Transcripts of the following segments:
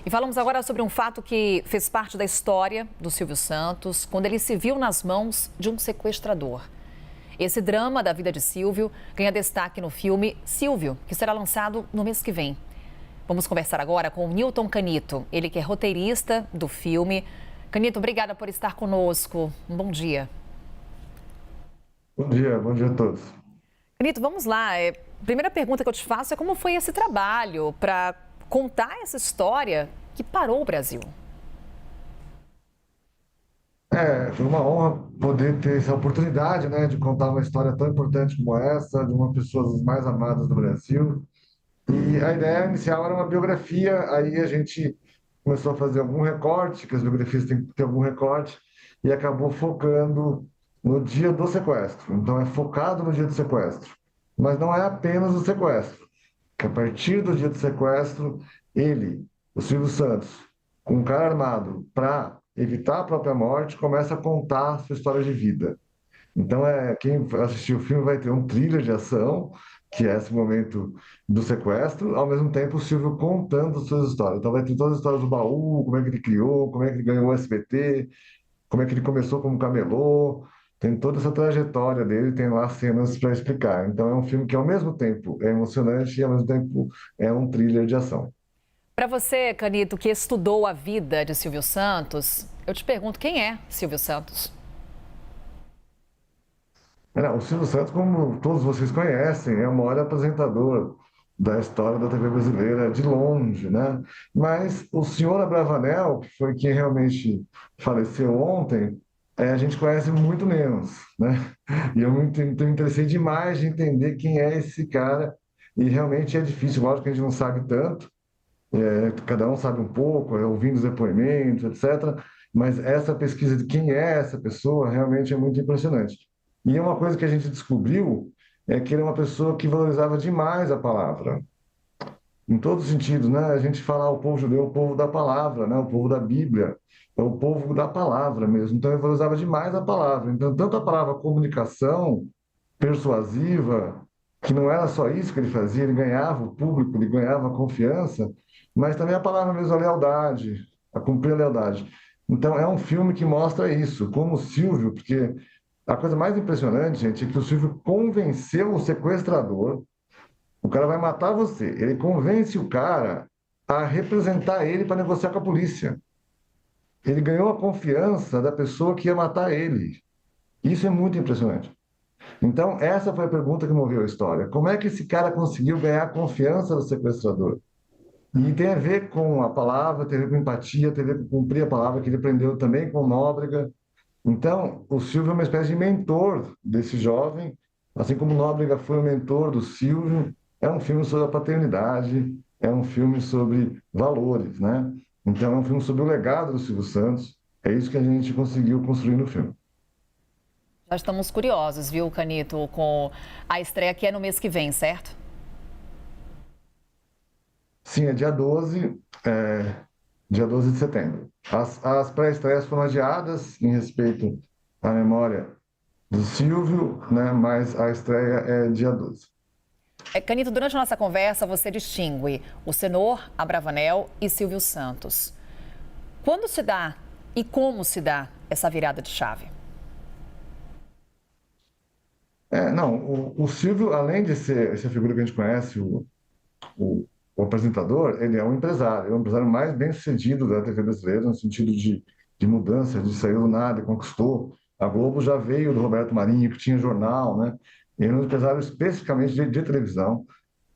E falamos agora sobre um fato que fez parte da história do Silvio Santos, quando ele se viu nas mãos de um sequestrador. Esse drama da vida de Silvio ganha destaque no filme Silvio, que será lançado no mês que vem. Vamos conversar agora com o Nilton Canito, ele que é roteirista do filme. Canito, obrigada por estar conosco. Um bom dia. Bom dia a todos. Canito, vamos lá. Primeira pergunta que eu te faço é como foi esse trabalho para contar essa história que parou o Brasil? Foi uma honra poder ter essa oportunidade, né, de contar uma história tão importante como essa, de uma pessoa das mais amadas do Brasil. E a ideia inicial era uma biografia, aí a gente começou a fazer algum recorte, que as biografias têm que ter algum recorte, e acabou focando no dia do sequestro. Então é focado no dia do sequestro. Mas não é apenas o sequestro, que a partir do dia do sequestro, ele, o Silvio Santos, com um cara armado para evitar a própria morte, começa a contar a sua história de vida. Então, quem assistir o filme vai ter um thriller de ação, que é esse momento do sequestro, ao mesmo tempo o Silvio contando suas histórias. Então, vai ter todas as histórias do baú, como é que ele criou, como é que ele ganhou o SBT, como é que ele começou como camelô. Tem toda essa trajetória dele, tem lá cenas para explicar. Então, é um filme que, ao mesmo tempo, é emocionante e, ao mesmo tempo, é um thriller de ação. Para você, Canito, que estudou a vida de Silvio Santos, eu te pergunto, quem é Silvio Santos? Não, o Silvio Santos, como todos vocês conhecem, é o maior apresentador da história da TV brasileira, de longe, né? Mas o senhor Abravanel, que foi quem realmente faleceu ontem, a gente conhece muito menos, né? E eu me interessei demais de entender quem é esse cara, e realmente é difícil, lógico que a gente não sabe tanto, cada um sabe um pouco, ouvindo os depoimentos, etc. Mas essa pesquisa de quem é essa pessoa realmente é muito impressionante. E uma coisa que a gente descobriu é que ele é uma pessoa que valorizava demais a palavra, em todos os sentidos, né? A gente fala o povo judeu é o povo da palavra, né? O povo da Bíblia, é o povo da palavra mesmo. Então ele valorizava demais a palavra. Então, tanto a palavra comunicação persuasiva, que não era só isso que ele fazia, ele ganhava o público, ele ganhava a confiança, mas também a palavra mesmo, a lealdade, a cumprir a lealdade. Então, é um filme que mostra isso, como o Silvio, porque a coisa mais impressionante, gente, é que o Silvio convenceu o sequestrador, o cara vai matar você, ele convence o cara a representar ele para negociar com a polícia. Ele ganhou a confiança da pessoa que ia matar ele. Isso é muito impressionante. Então, essa foi a pergunta que moveu a história. Como é que esse cara conseguiu ganhar a confiança do sequestrador? E tem a ver com a palavra, tem a ver com empatia, tem a ver com cumprir a palavra, que ele aprendeu também com Nóbrega. Então, o Silvio é uma espécie de mentor desse jovem, assim como Nóbrega foi o mentor do Silvio. É um filme sobre a paternidade, é um filme sobre valores, né? Então, é um filme sobre o legado do Silvio Santos. É isso que a gente conseguiu construir no filme. Nós estamos curiosos, viu, Canito, com a estreia que é no mês que vem, certo? Sim, é dia 12 de setembro. As pré-estreias foram adiadas em respeito à memória do Silvio, né? Mas a estreia é dia 12. Canito, durante a nossa conversa, você distingue o Senhor Abravanel e Silvio Santos. Quando se dá e como se dá essa virada de chave? Não, o Silvio, além de ser essa figura que a gente conhece, o, o apresentador, ele é um empresário, é o empresário mais bem-sucedido da TV brasileira, no sentido de mudança, de sair do nada e conquistou. A Globo já veio do Roberto Marinho, que tinha jornal, né? Ele é um empresário especificamente de televisão.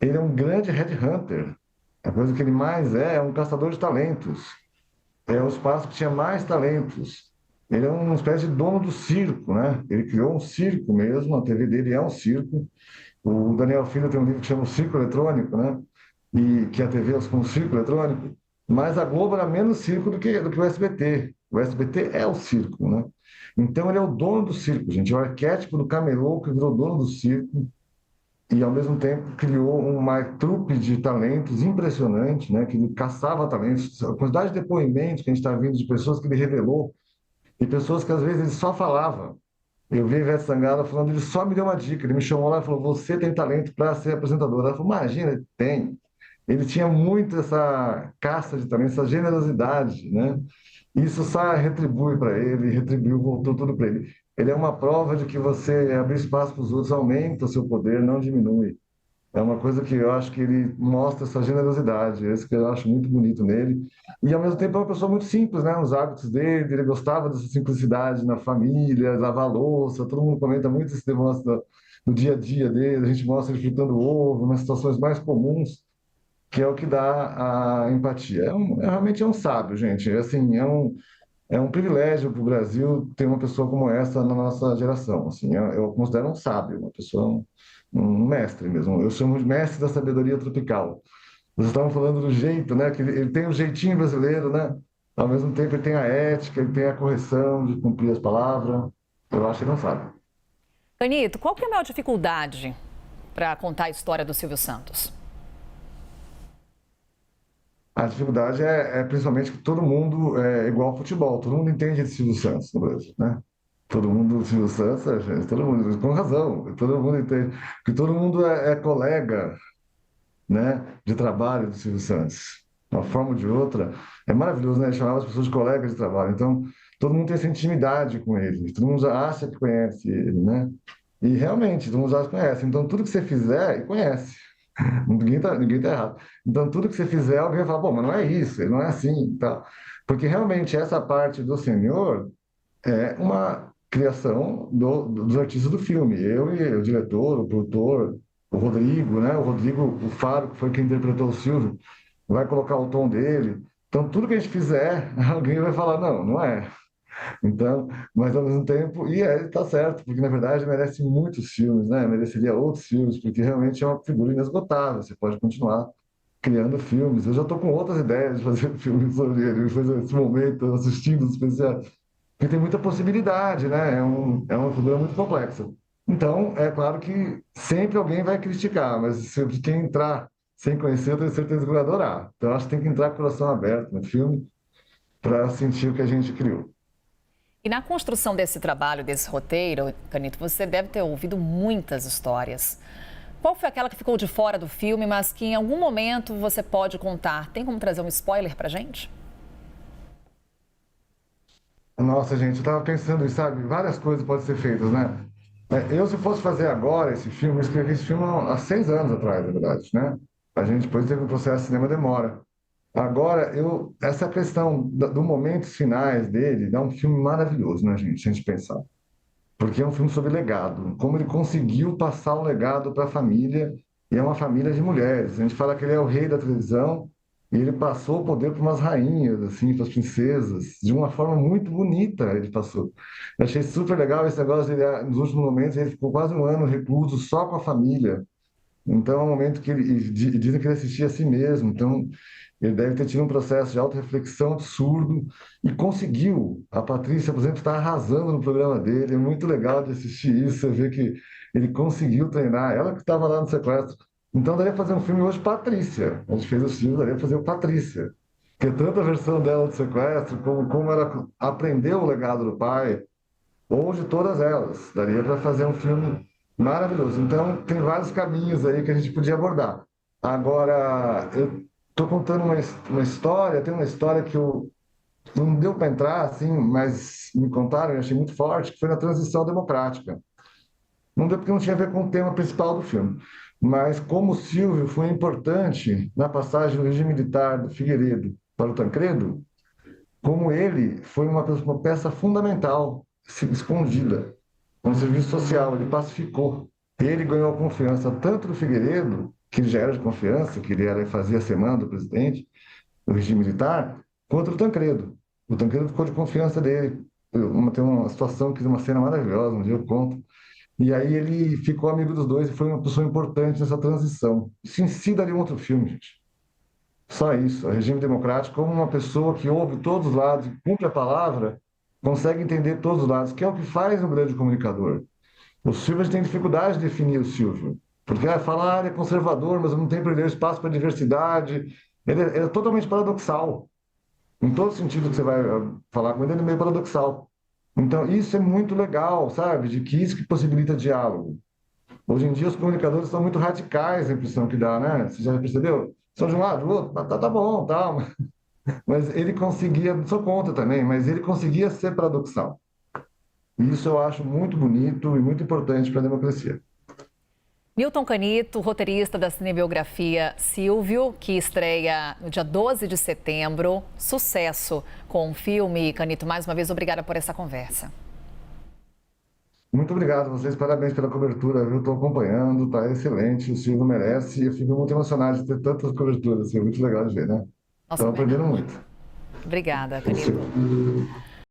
Ele é um grande headhunter. A coisa que ele mais é um caçador de talentos. É o espaço que tinha mais talentos. Ele é uma espécie de dono do circo, né? Ele criou um circo mesmo, a TV dele é um circo. O Daniel Filho tem um livro que chama O Circo Eletrônico, né? E que a TV é como um circo eletrônico. Mas a Globo era menos circo do que o SBT. O SBT é o circo, né? Então ele é o dono do circo, gente. É o arquétipo do camelô que virou dono do circo e, ao mesmo tempo, criou uma trupe de talentos impressionante, né? Que ele caçava talentos. A quantidade de depoimentos que a gente está vendo de pessoas que ele revelou e pessoas que, às vezes, ele só falava. Eu vi a Ivete Sangalo falando, ele só me deu uma dica. Ele me chamou lá e falou: Você tem talento para ser apresentadora. Ela falou: Imagina, ele tem. ele tinha muito essa casta de talentos, essa generosidade, né? Isso só retribui para ele, retribuiu, voltou tudo para ele. Ele é uma prova de que você abrir espaço para os outros aumenta o seu poder, não diminui. É uma coisa que eu acho que ele mostra essa generosidade, esse que eu acho muito bonito nele. E ao mesmo tempo é uma pessoa muito simples, né? Os hábitos dele, ele gostava dessa simplicidade na família, lavar a louça, todo mundo comenta muito esse negócio do dia a dia dele, a gente mostra ele fritando ovo nas situações mais comuns, que é o que dá a empatia. Realmente é um sábio, gente. Assim, é um privilégio para o Brasil ter uma pessoa como essa na nossa geração. Assim, eu considero um sábio, uma pessoa, um mestre mesmo. Eu chamo de mestre da sabedoria tropical. Vocês estavam falando do jeito, né? Que ele tem o jeitinho brasileiro, né? Ao mesmo tempo ele tem a ética, ele tem a correção de cumprir as palavras. Eu acho que ele não sabe. Canito, qual que é a maior dificuldade para contar a história do Silvio Santos? A dificuldade é principalmente que todo mundo é igual ao futebol, todo mundo entende de Silvio Santos no Brasil, né? Todo mundo, Silvio Santos, gente, todo mundo, com razão, todo mundo entende, que todo mundo é colega, né, de trabalho do Silvio Santos. De uma forma ou de outra, é maravilhoso, né? Ele chamava as pessoas de colegas de trabalho. Então, todo mundo tem essa intimidade com ele, todo mundo já acha que conhece ele, né? E realmente, todo mundo já conhece. Então, tudo que você fizer, ele conhece. Ninguém tá errado. Então, tudo que você fizer, alguém vai falar, bom, mas não é isso, ele não é assim, tá? Porque realmente essa parte do senhor é uma criação dos artistas do filme. Eu e o diretor, o produtor, o Rodrigo, né? O Rodrigo, o Faro, que foi quem interpretou o Silvio, vai colocar o tom dele. Então, tudo que a gente fizer, alguém vai falar, não, não é. Então, mas ao mesmo tempo, tá certo, porque na verdade merece muitos filmes, né? Mereceria outros filmes, porque realmente é uma figura inesgotável. Você pode continuar criando filmes. Eu já estou com outras ideias de fazer filmes sobre ele, fazer esse momento, assistindo os especiais, porque tem muita possibilidade, né? É uma figura muito complexa. Então, é claro que sempre alguém vai criticar, mas se quem entrar sem conhecer, eu tenho certeza que vai adorar. Então, acho que tem que entrar com o coração aberto no filme para sentir o que a gente criou. E na construção desse trabalho, desse roteiro, Canito, você deve ter ouvido muitas histórias. Qual foi aquela que ficou de fora do filme, mas que em algum momento você pode contar? Tem como trazer um spoiler pra gente? Nossa, gente, eu estava pensando, sabe, várias coisas podem ser feitas, né? Eu, se fosse fazer agora esse filme, eu escrevi esse filme há 6 anos atrás, na verdade, né? A gente depois teve um processo de cinema demora. Agora, essa questão do momentos finais dele dá um filme maravilhoso, né, gente, se a gente pensar. Porque é um filme sobre legado, como ele conseguiu passar o legado para a família, e é uma família de mulheres. A gente fala que ele é o rei da televisão, e ele passou o poder para umas rainhas, assim, para as princesas, de uma forma muito bonita ele passou. Eu achei super legal esse negócio, nos últimos momentos, ele ficou quase um ano recluso só com a família. Então, é um momento que dizem que ele assistia a si mesmo. Então, ele deve ter tido um processo de autorreflexão absurdo e conseguiu. A Patrícia, por exemplo, está arrasando no programa dele. É muito legal de assistir isso. Você vê que ele conseguiu treinar. Ela que estava lá no sequestro. Então, daria fazer um filme hoje, Patrícia. A gente fez os filmes, daria fazer o Patrícia. Porque tanto a versão dela do sequestro, como ela aprendeu o legado do pai, ou de todas elas. Daria para fazer um filme maravilhoso. Então, tem vários caminhos aí que a gente podia abordar. Agora, eu estou contando uma história, tem uma história que eu não deu para entrar, assim, mas me contaram, eu achei muito forte, que foi na transição democrática. Não deu porque não tinha a ver com o tema principal do filme. Mas como o Silvio foi importante na passagem do regime militar do Figueiredo para o Tancredo, como ele foi uma peça fundamental, escondida, no serviço social, ele pacificou. Ele ganhou a confiança tanto do Figueiredo, que ele já era de confiança, que ele era, fazia a semana do presidente, do regime militar, quanto do Tancredo. O Tancredo ficou de confiança dele. Tem uma situação que uma cena maravilhosa, um dia eu conto. E aí ele ficou amigo dos dois e foi uma pessoa importante nessa transição. Isso em si daria um outro filme, gente. Só isso. O regime democrático, como uma pessoa que ouve todos os lados e cumpre a palavra, consegue entender todos os lados, que é o que faz um grande comunicador. O Silvio, a gente tem dificuldade de definir o Silvio, porque fala, ele é conservador, mas não tem para ele espaço para diversidade. Ele é totalmente paradoxal. Em todo sentido que você vai falar com ele, ele é meio paradoxal. Então, isso é muito legal, sabe? De que isso que possibilita diálogo. Hoje em dia, os comunicadores são muito radicais, a impressão que dá, né? Você já percebeu? sou de um lado, do outro, tá bom, tal. Mas ele conseguia, sou contra também, mas ele conseguia ser paradoxal. E isso eu acho muito bonito e muito importante para a democracia. Milton Canito, roteirista da cinebiografia Silvio, que estreia no dia 12 de setembro. Sucesso com o filme. Canito, mais uma vez, obrigada por essa conversa. Muito obrigado a vocês, parabéns pela cobertura, viu? Estou acompanhando, tá excelente, o Silvio merece. Eu fico muito emocionado de ter tantas coberturas, assim, é muito legal de ver, né? Nós Estão aprendendo combinamos. muito. Obrigada, Isso. Canito.